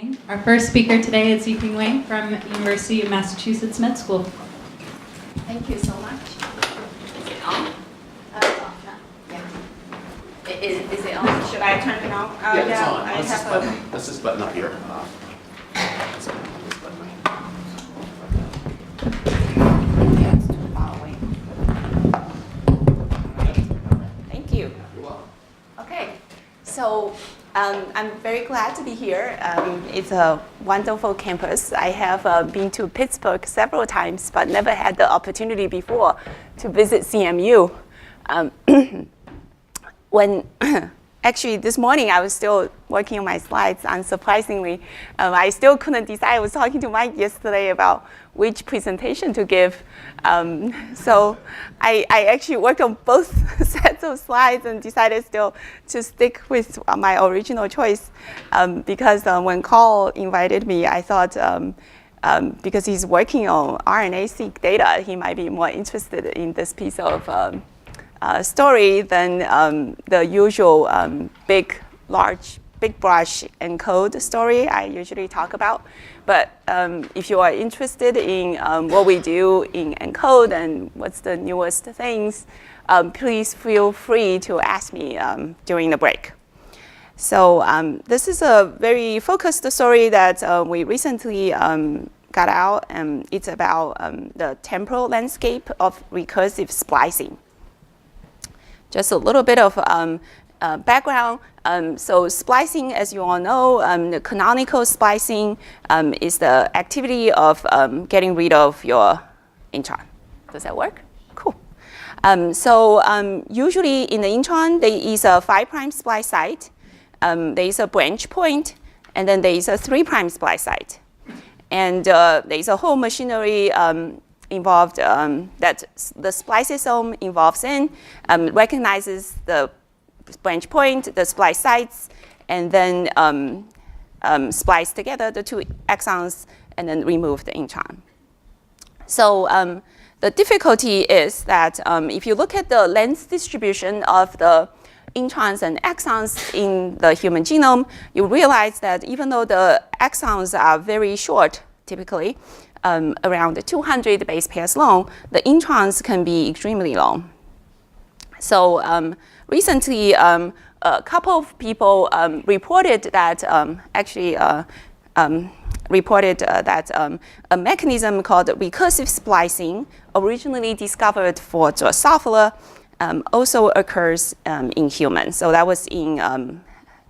Weng. Our first speaker today is Zhiping Weng from University of Massachusetts Med School. Thank you so much. Is it on? Yeah. Is it on? Should I turn it on? Yeah, it's on. I That's have this button. That's this button up here. This button Yeah, it's too far away. Thank you. You're welcome. Okay, so I'm very glad to be here. It's a wonderful campus. I have been to Pittsburgh several times, but never had the opportunity before to visit CMU. When actually this morning I was still working on my slides, unsurprisingly, I still couldn't decide. I was talking to Mike yesterday about which presentation to give. So I actually worked on both sets of slides and decided still to stick with my original choice because when Carl invited me, I thought because he's working on RNA-seq data, he might be more interested in this piece of story than the usual big brush ENCODE story I usually talk about. But if you are interested in what we do in ENCODE and what's the newest things, please feel free to ask me during the break. So this is a very focused story that we recently got out, and it's about the temporal landscape of recursive splicing. Just a little bit of background. So splicing, as you all know, the canonical splicing is the activity of getting rid of your intron. Does that work? Cool. Usually in the intron, there is a 5' splice site, there is a branch point, and then there is a 3' splice site. And there is a whole machinery involved that the spliceosome involves in, recognizes the branch point, the splice sites, and then splice together the two exons and then remove the intron. So the difficulty is that if you look at the length distribution of the introns and exons in the human genome, you realize that even though the exons are very short, typically, around 200 base pairs long, the introns can be extremely long. So recently, a couple of people reported that a mechanism called recursive splicing, originally discovered for Drosophila, also occurs in humans. So that was in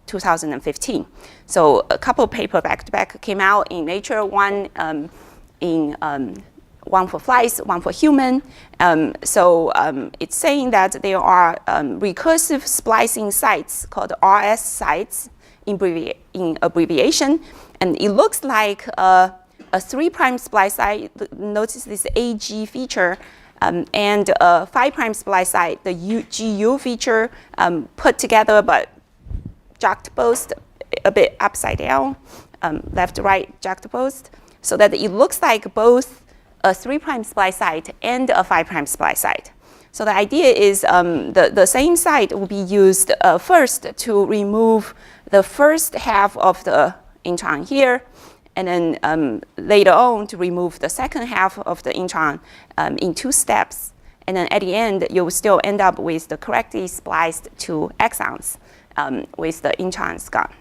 2015. So a couple of papers back-to-back came out in Nature, one for flies, one for human. It's saying that there are recursive splicing sites called RS sites in abbreviation. And it looks like a 3' splice site, notice this AG feature, and a 5' splice site, the GU feature, put together but juxtaposed a bit upside down, left-right juxtaposed, so that it looks like both a 3' splice site and a 5' splice site. So the idea is the same site will be used first to remove the first half of the intron here, and then later on to remove the second half of the intron in 2 steps. And then at the end, you'll still end up with the correctly spliced 2 exons with the introns gone.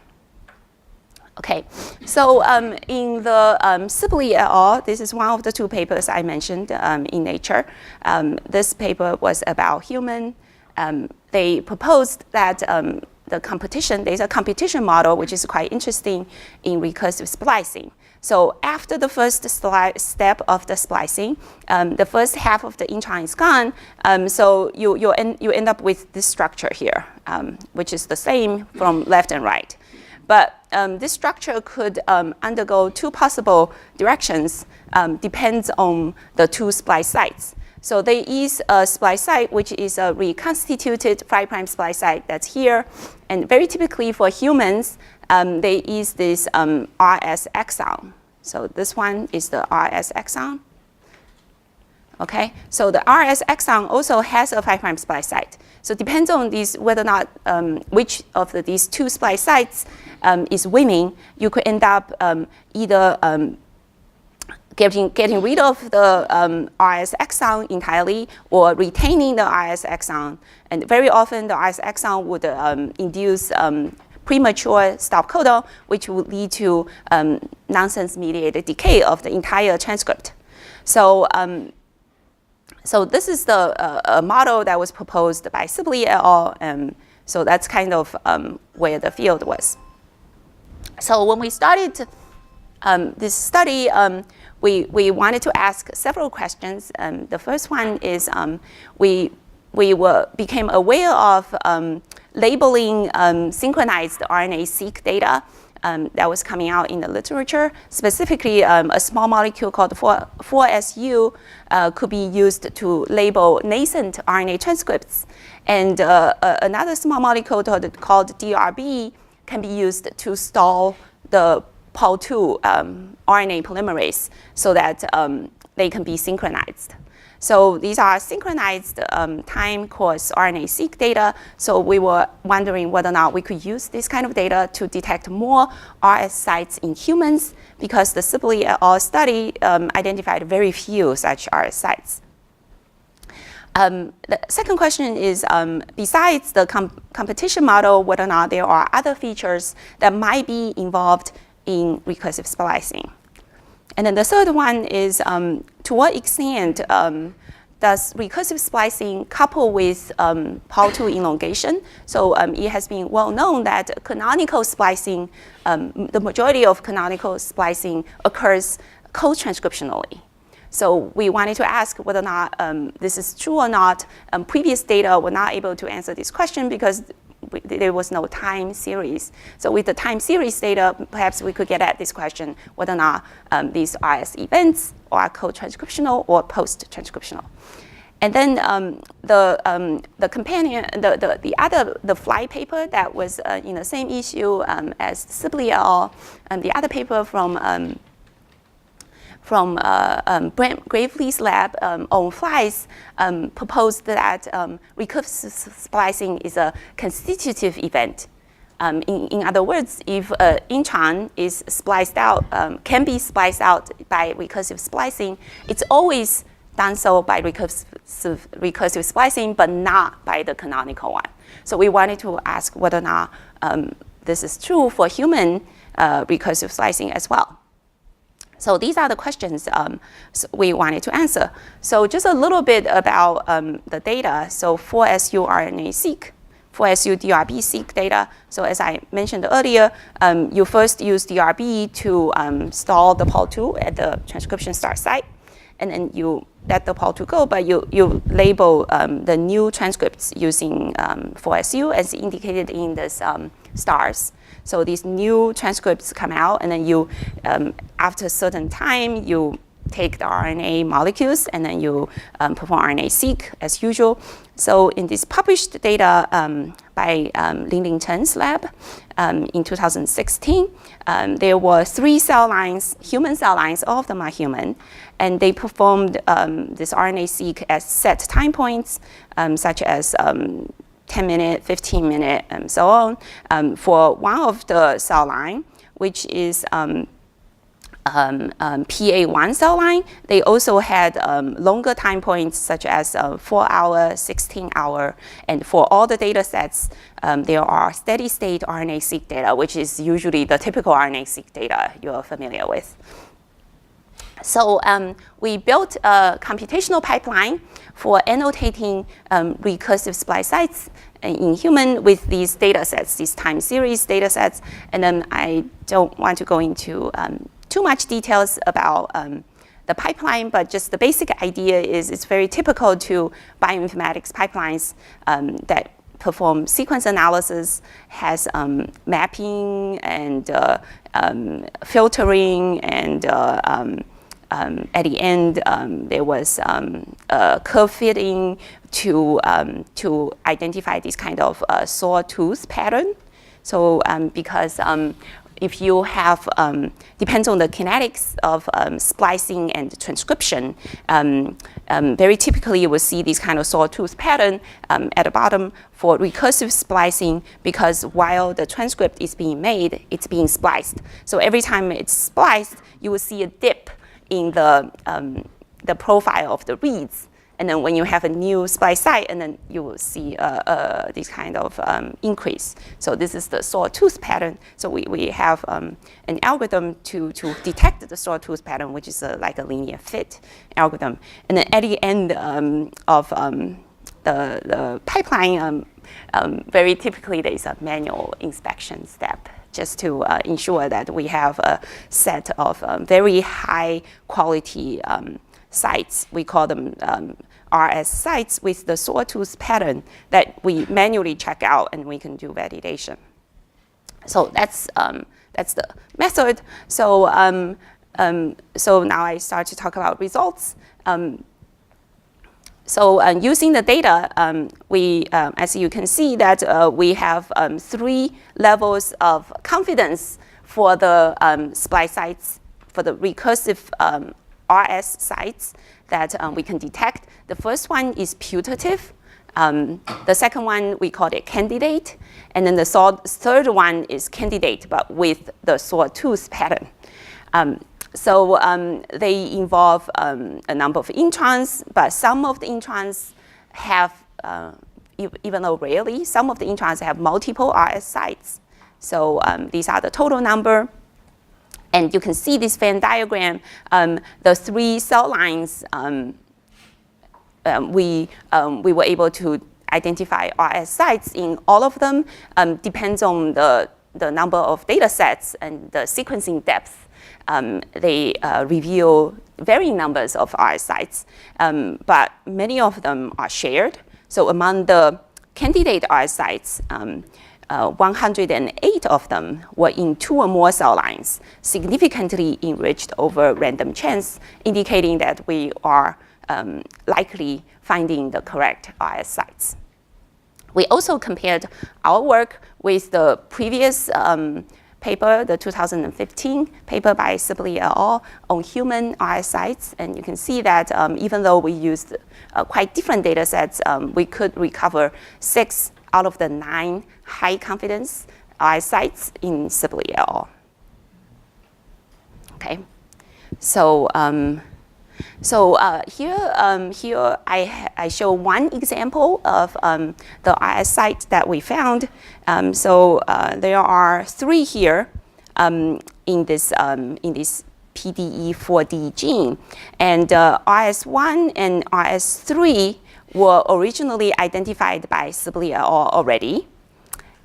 Okay, so in the Sibley et al., this is one of the 2 papers I mentioned in Nature. This paper was about human. They proposed that there's a competition model which is quite interesting in recursive splicing. So after the first step of the splicing, the first half of the intron is gone. So you end up with this structure here, which is the same from left and right. But this structure could undergo 2 possible directions, depends on the 2 splice sites. So there is a splice site, which is a reconstituted 5' splice site that's here. And very typically for humans, there is this RS exon. So this one is the RS exon. Okay, so the RS exon also has a 5' splice site. So it depends on these whether or not which of these two splice sites is winning. You could end up either getting rid of the RS exon entirely or retaining the RS exon. And very often the RS exon would induce premature stop codon, which would lead to nonsense-mediated decay of the entire transcript. So, so this is the model that was proposed by Sibley et al. So that's kind of where the field was. So when we started this study, we wanted to ask several questions. The first one is we became aware of labeling synchronized RNA-seq data that was coming out in the literature. Specifically, a small molecule called 4SU could be used to label nascent RNA transcripts. And another small molecule called DRB can be used to stall the Pol2 RNA polymerase so that they can be synchronized. So these are synchronized time course RNA-seq data. So we were wondering whether or not we could use this kind of data to detect more RS sites in humans, because the Sibley et al. Study identified very few such RS sites. The second question is, besides the competition model, whether or not there are other features that might be involved in recursive splicing. And then the third one is, to what extent does recursive splicing couple with Pol2 elongation? So it has been well known that canonical splicing, the majority of canonical splicing occurs co-transcriptionally. So we wanted to ask whether or not this is true or not. Previous data were not able to answer this question because there was no time series. So with the time series data, perhaps we could get at this question, whether or not these RS events are co-transcriptional or post-transcriptional. And then the companion, the fly paper that was in the same issue as Sibley et al., the other paper from Gravely's lab on flies proposed that recursive splicing is a constitutive event. In other words, if an intron is spliced out, can be spliced out by recursive splicing, it's always done so by recursive splicing, but not by the canonical one. So we wanted to ask whether or not this is true for human recursive splicing as well. So these are the questions we wanted to answer. So just a little bit about the data. So 4SU RNA-seq, 4SU DRB-seq data. So as I mentioned earlier, you first use DRB to stall the Pol2 at the transcription start site. And then you let the Pol2 go, but you label the new transcripts using 4SU as indicated in this stars. So these new transcripts come out, and then you, after a certain time, you take the RNA molecules, and then you perform RNA-seq as usual. So in this published data by Ling Chen's lab in 2016, there were 3 cell lines, human cell lines, all of them are human, and they performed this RNA-seq at set time points, such as 10 minute, 15 minute, and so on. For one of the cell line, which is PA1 cell line, they also had longer time points, such as 4 hour, 16 hour, and for all the data sets, there are steady state RNA-seq data, which is usually the typical RNA-seq data you're familiar with. So we built a computational pipeline for annotating recursive splice sites in human with these data sets, these time series data sets. And then I don't want to go into too much details about the pipeline, but just the basic idea is it's very typical to bioinformatics pipelines that perform sequence analysis, has mapping and filtering, and at the end, there was curve fitting to identify this kind of sawtooth pattern. So because if you have, depends on the kinetics of splicing and transcription, very typically you will see this kind of sawtooth pattern at the bottom for recursive splicing, because while the transcript is being made, it's being spliced. So every time it's spliced, you will see a dip in the profile of the reads. And then when you have a new splice site, and then you will see this kind of increase. So this is the sawtooth pattern. So we have an algorithm to detect the sawtooth pattern, which is like a linear fit algorithm. And then at the end of the pipeline, very typically there is a manual inspection step, just to ensure that we have a set of very high quality sites. We call them RS sites with the sawtooth pattern that we manually check out, and we can do validation. So that's the method. So so now I start to talk about results. Using the data, we, as you can see, that we have 3 levels of confidence for the splice sites, for the recursive RS sites that we can detect. The first one is putative. The second one, we call it candidate. And then the third one is candidate, but with the sawtooth pattern. They involve a number of introns, but some of the introns have, even though rarely, some of the introns have multiple RS sites. So these are the total number. And you can see this Venn diagram, the 3 cell lines, we were able to identify RS sites in all of them. Depends on the number of data sets and the sequencing depth. They reveal varying numbers of RS sites, but many of them are shared. So among the candidate RS sites, 108 of them were in 2 or more cell lines, significantly enriched over random chance, indicating that we are likely finding the correct RS sites. We also compared our work with the previous paper, the 2015 paper by Sibley et al. On human RS sites. And you can see that even though we used quite different data sets, we could recover 6 out of the 9 high confidence RS sites in Sibley et al. Okay, so here I show one example of the RS site that we found. There are 3 here in this PDE4D gene, and RS1 and RS3 were originally identified by Sibley et al. Already.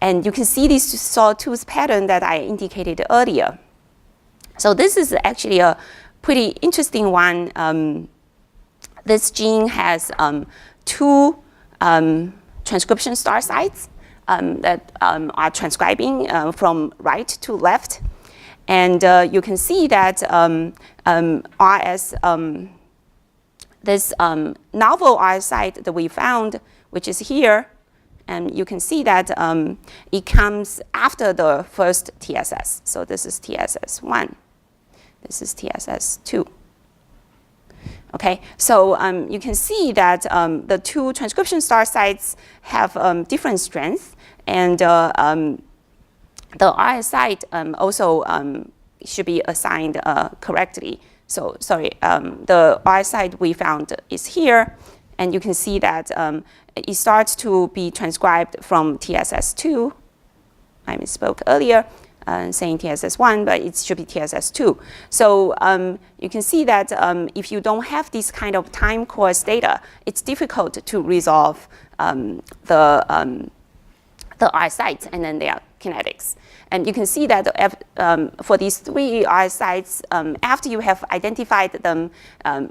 And you can see this sawtooth pattern that I indicated earlier. So this is actually a pretty interesting one. This gene has 2 transcription start sites that are transcribing from right to left. And you can see that this novel RS site that we found, which is here, and you can see that it comes after the first TSS. So this is TSS1. This is TSS2. Okay, so you can see that the 2 transcription start sites have different strengths, and the RS site also should be assigned correctly. So sorry, the RS site we found is here, and you can see that it starts to be transcribed from TSS2. I misspoke earlier, saying TSS1, but it should be TSS2. So you can see that if you don't have this kind of time course data, it's difficult to resolve the RS sites and then their kinetics. And you can see that for these 3 RS sites, after you have identified them,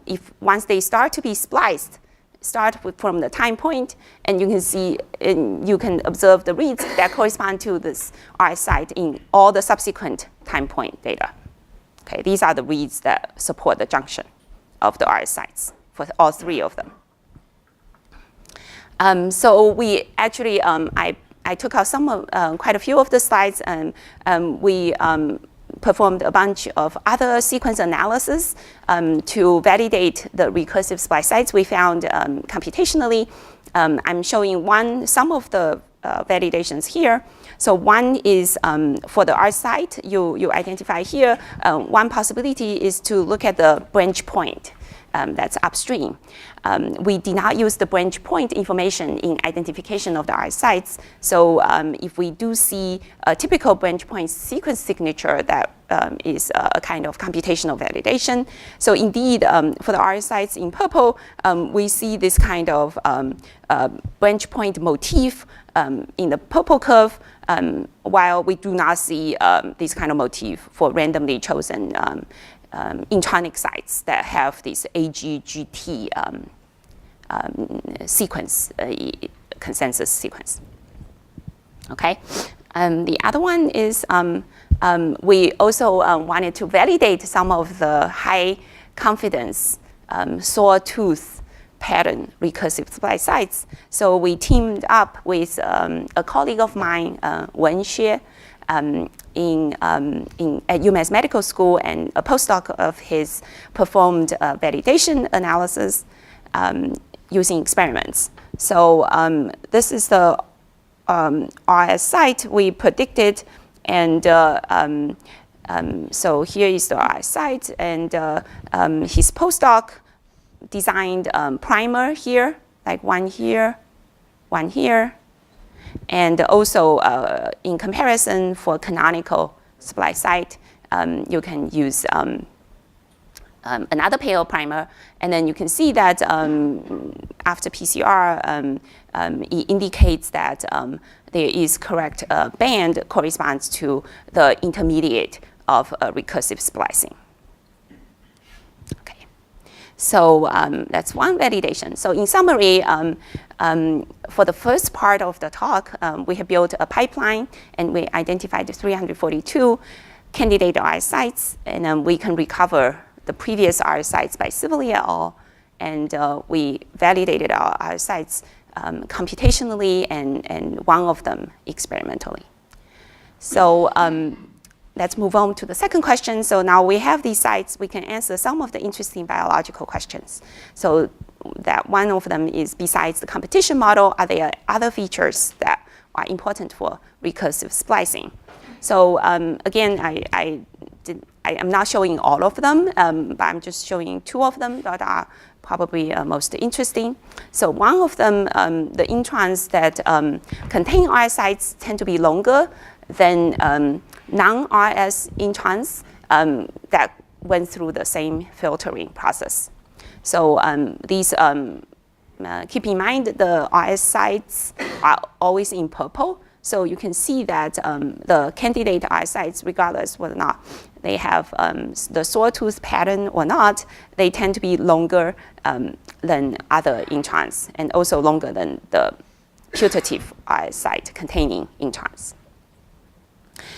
if once they start to be spliced, from the time point, and you can see, you can observe the reads that correspond to this RS site in all the subsequent time point data. Okay, these are the reads that support the junction of the RS sites for all 3 of them. So we actually, I I took out quite a few of the slides, and we performed a bunch of other sequence analysis to validate the recursive splice sites we found computationally. I'm showing some of the validations here. So one is for the R site you identify here. One possibility is to look at the branch point that's upstream. We did not use the branch point information in identification of the R sites. So if we do see a typical branch point sequence signature, that is a kind of computational validation. So indeed, for the R sites in purple, we see this kind of branch point motif in the purple curve, while we do not see this kind of motif for randomly chosen intronic sites that have this AGGT sequence, consensus sequence. Okay, the other one is we also wanted to validate some of the high confidence sawtooth pattern recursive splice sites. So we teamed up with a colleague of mine, Wen Xie, at UMass Medical School, and a postdoc of his performed validation analysis using experiments. So this is the RS site we predicted, and so here is the RS site, and his postdoc designed primer here, like one here, and also in comparison for canonical splice site, you can use another pale primer, and then you can see that after PCR, it indicates that there is correct band corresponds to the intermediate of recursive splicing. Okay, so that's one validation. So in summary, for the first part of the talk, we have built a pipeline, and we identified 342 candidate RS sites, and then we can recover the previous RS sites by Sibley et al., and we validated our RS sites computationally and one of them experimentally. So let's move on to the second question. So now we have these sites, we can answer some of the interesting biological questions. So that one of them is, besides the competition model, are there other features that are important for recursive splicing? So again, I am not showing all of them, but I'm just showing two of them that are probably most interesting. So one of them, the introns that contain RS sites tend to be longer than non-RS introns that went through the same filtering process. So these, keep in mind, the RS sites are always in purple. So you can see that the candidate RS sites, regardless whether or not they have the sawtooth pattern or not, they tend to be longer than other introns, and also longer than the putative RS site containing introns.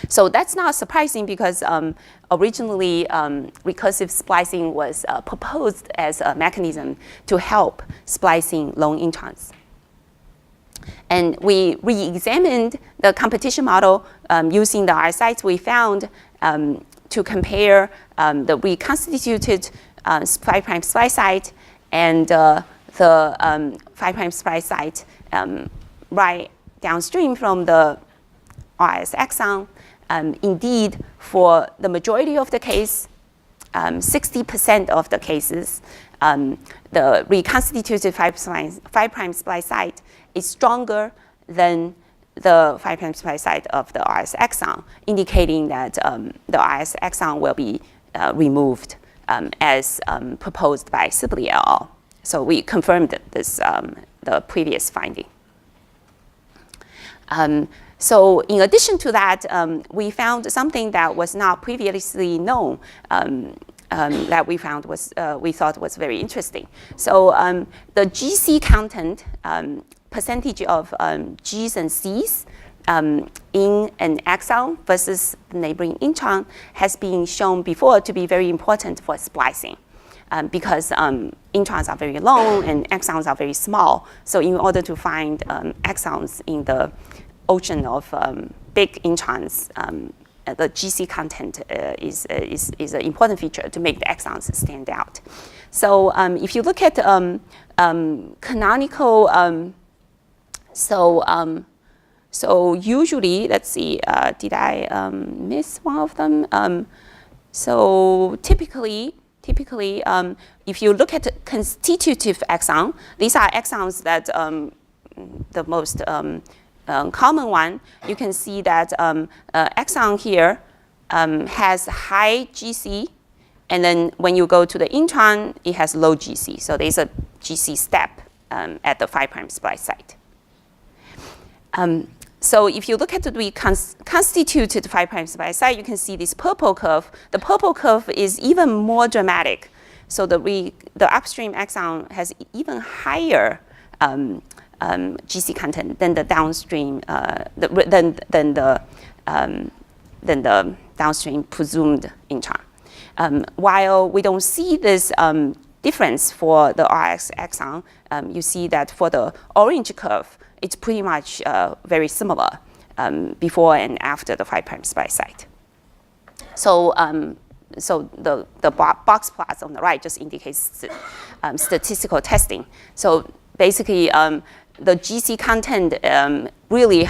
So that's not surprising, because originally recursive splicing was proposed as a mechanism to help splicing long introns. And we re-examined the competition model using the RS sites we found to compare the reconstituted 5' splice site and the 5' splice site right downstream from the RS exon. Indeed, for the majority of the case, 60% of the cases, the reconstituted 5' splice site is stronger than the 5' splice site of the RS exon, indicating that the RS exon will be removed as proposed by Sibley et al. So we confirmed this, the previous finding. So in addition to that, we found something that was not previously known that we found was, we thought was very interesting. So the GC content, percentage of G's and C's in an exon versus the neighboring intron has been shown before to be very important for splicing. Because introns are very long and exons are very small. So in order to find exons in the ocean of big introns, the GC content is an important feature to make the exons stand out. So if you look at canonical, so usually, let's see, did I miss one of them? So typically, if you look at constitutive exon, these are exons that the most common one, you can see that exon here has high GC, and then when you go to the intron, it has low GC. So there's a GC step at the 5' splice site. So if you look at the constituted 5' splice site, you can see this purple curve. The purple curve is even more dramatic. So the upstream exon has even higher GC content than the downstream than the downstream presumed intron. While we don't see this difference for the RS exon, you see that for the orange curve, it's pretty much very similar before and after the 5' splice site. So, the box plots on the right just indicates statistical testing. So basically, the GC content really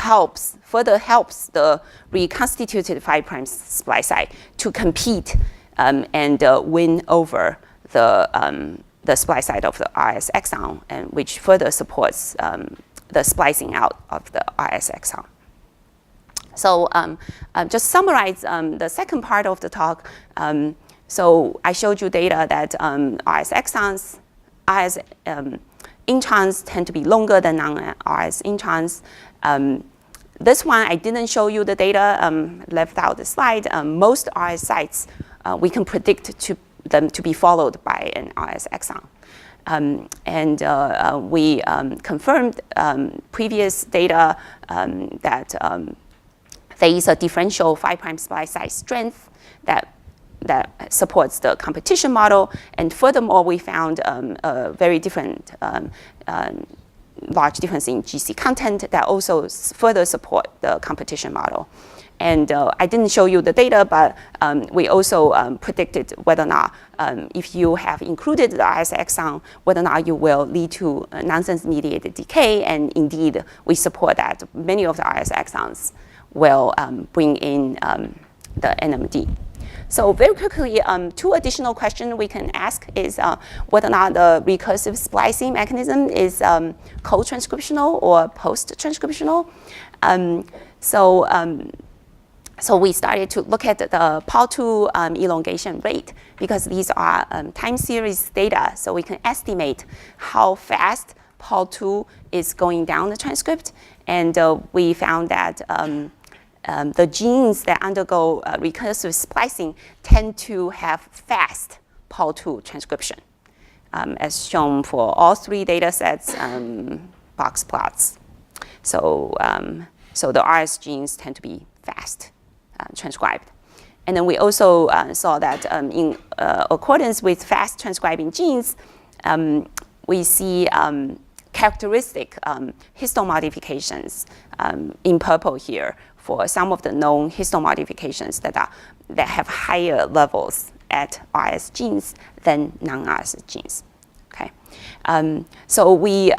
further helps the reconstituted 5' splice site to compete and win over the splice site of the RS exon, and which further supports the splicing out of the RS exon. So just summarize the second part of the talk. So I showed you data that RS exons, RS introns tend to be longer than non-RS introns. This one, I didn't show you the data, left out the slide. Most RS sites, we can predict them to be followed by an RS exon. We confirmed previous data that there is a differential 5' splice site strength that supports the competition model. And furthermore, we found a very different large difference in GC content that also further support the competition model. And I didn't show you the data, but we also predicted whether or not, if you have included the RS exon, whether or not you will lead to nonsense-mediated decay. And indeed, we support that many of the RS exons will bring in the NMD. So very quickly, two additional questions we can ask is whether or not the recursive splicing mechanism is co-transcriptional or post-transcriptional. So we started to look at the Pol2 elongation rate, because these are time series data, so we can estimate how fast Pol2 is going down the transcript. And we found that the genes that undergo recursive splicing tend to have fast Pol2 transcription, as shown for all three data sets, box plots. So the RS genes tend to be fast transcribed. And then we also saw that in accordance with fast transcribing genes, we see characteristic histone modifications in purple here for some of the known histone modifications that have higher levels at RS genes than non-RS genes. Okay, so we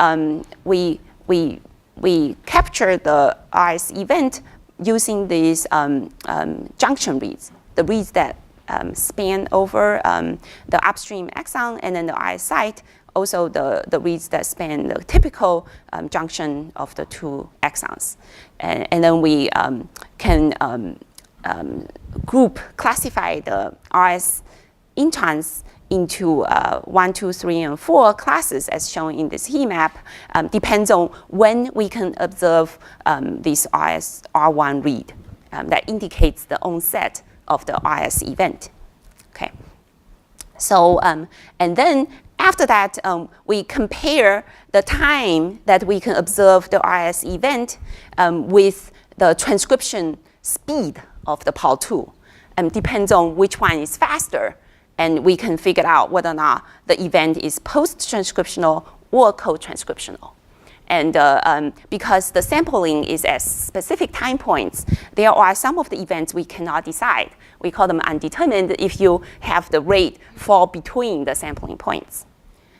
capture the RS event using these junction reads, the reads that span over the upstream exon and then the RS site, also the reads that span the typical junction of the two exons. And then we can classify the RS introns into 1, 2, 3, and 4 classes as shown in this heat map. Depends on when we can observe this RS R1 read that indicates the onset of the RS event. Okay. So and then after that, we compare the time that we can observe the RS event with the transcription speed of the Pol2. Depends on which one is faster. And we can figure out whether or not the event is post-transcriptional or co-transcriptional. And because the sampling is at specific time points, there are some of the events we cannot decide. We call them undetermined if you have the rate fall between the sampling points.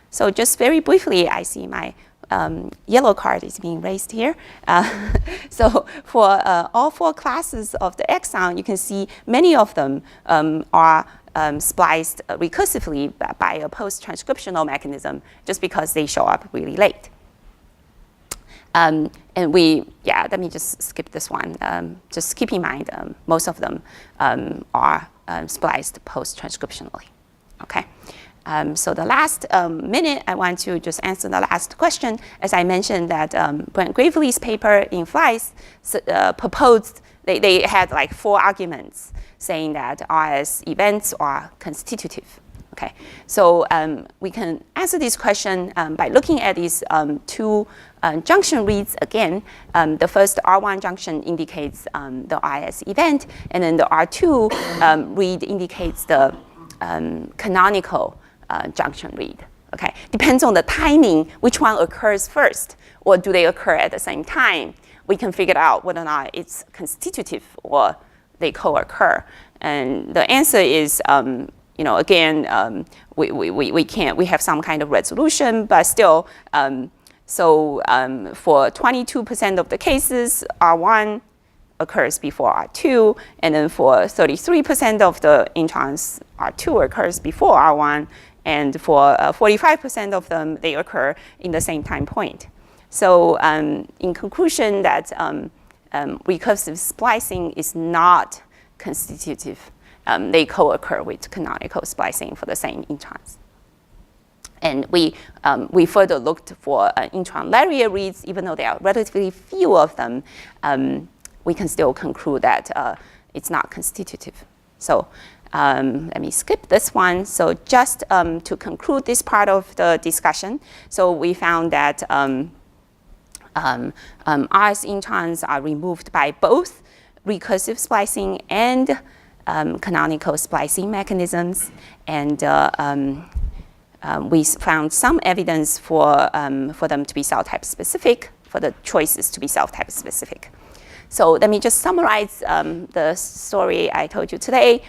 So just very briefly, I see my yellow card is being raised here. So for all 4 classes of the exon, you can see many of them are spliced recursively by a post-transcriptional mechanism just because they show up really late. And let me just skip this one. Just keep in mind, most of them are spliced post-transcriptionally, okay? So the last minute, I want to just answer the last question. As I mentioned that Brent Gravely's paper in Flies proposed, they had like 4 arguments saying that RS events are constitutive. Okay, so we can answer this question by looking at these 2 junction reads again. The first R1 junction indicates the RS event, and then the R2 read indicates the canonical junction read. Okay, depends on the timing, which one occurs first, or do they occur at the same time? We can figure out whether or not it's constitutive or they co-occur. And the answer is, again, we can't. We have some kind of resolution, but still. For 22% of the cases, R1 occurs before R2, and then for 33% of the introns, R2 occurs before R1, and for 45% of them, they occur in the same time point. So in conclusion, that recursive splicing is not constitutive. They co-occur with canonical splicing for the same introns. And we further looked for intron-Larier reads, even though there are relatively few of them, we can still conclude that it's not constitutive. So let me skip this one. So just to conclude this part of the discussion, so we found that RS introns are removed by both recursive splicing and canonical splicing mechanisms, and we found some evidence for them to be cell type specific, for the choices to be cell type specific. So let me just summarize the story I told you today.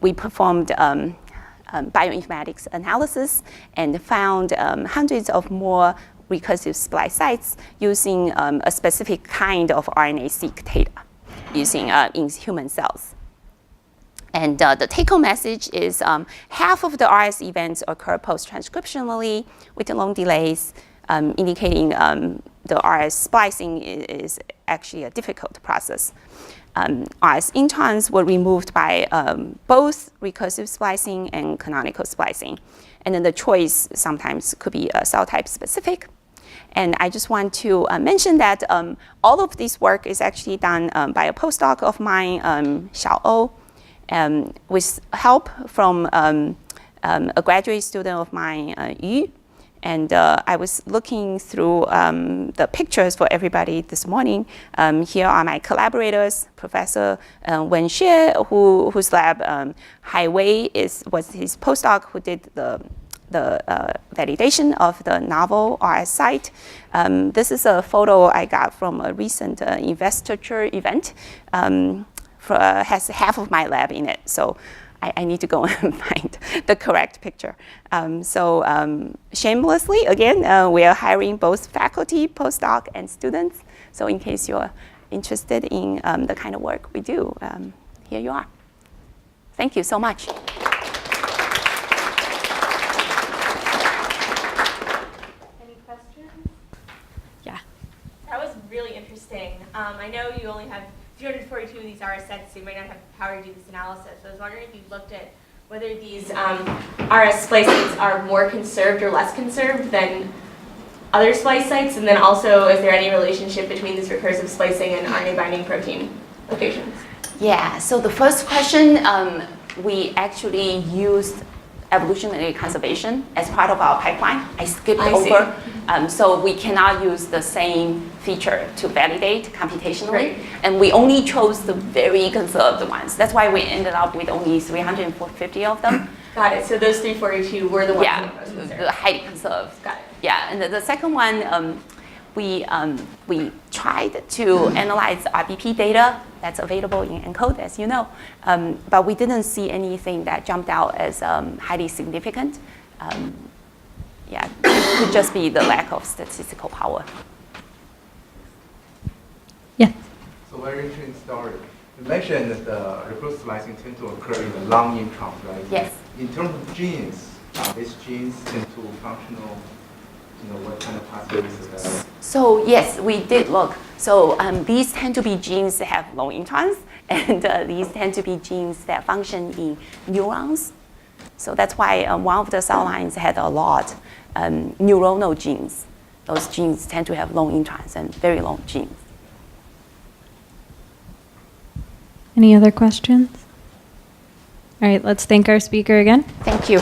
We performed bioinformatics analysis and found hundreds of more recursive splice sites using a specific kind of RNA-seq data using in human cells. And the take-home message is half of the RS events occur post-transcriptionally with long delays, indicating the RS splicing is actually a difficult process. RS introns were removed by both recursive splicing and canonical splicing. And then the choice sometimes could be cell type specific. And I just want to mention that all of this work is actually done by a postdoc of mine, Xiao O, with help from a graduate student of mine, Yu. And I was looking through the pictures for everybody this morning. Here are my collaborators, Professor Wen Xie, whose lab, Hai Wei was his postdoc who did the validation of the novel RS site. This is a photo I got from a recent investiture event. Has half of my lab in it, so I need to go and find the correct picture. Shamelessly, again, we are hiring both faculty, postdoc, and students. So in case you're interested in the kind of work we do, here you are. Thank you so much. Any questions? Yeah. That was really interesting. I know you only have 242 of these RS sets, so you might not have power to do this analysis. So I was wondering if you looked at whether these RS splice sites are more conserved or less conserved than other splice sites, and then also is there any relationship between this recursive splicing and RNA binding protein locations? Yeah, so the first question, we actually used evolutionary conservation as part of our pipeline. I skipped over. So we cannot use the same feature to validate computationally. Right. And we only chose the very conserved ones. That's why we ended up with only 350 of them. Got it. So those 342 were the ones that were most Yeah, conserved. the highly conserved. Got it. Yeah, and the second one, we tried to analyze RBP data that's available in ENCODE, as you know, but we didn't see anything that jumped out as highly significant. Yeah, it could just be the lack of statistical power. Yeah. So very interesting story. You mentioned that the recursive splicing tend to occur in the long introns, right? Yes. In terms of genes, these genes tend to functional, what kind of pathways are there? So yes, we did look. So these tend to be genes that have long introns, and these tend to be genes that function in neurons. So that's why one of the cell lines had a lot neuronal genes. Those genes tend to have long introns and very long genes. Any other questions? All right, let's thank our speaker again. Thank you.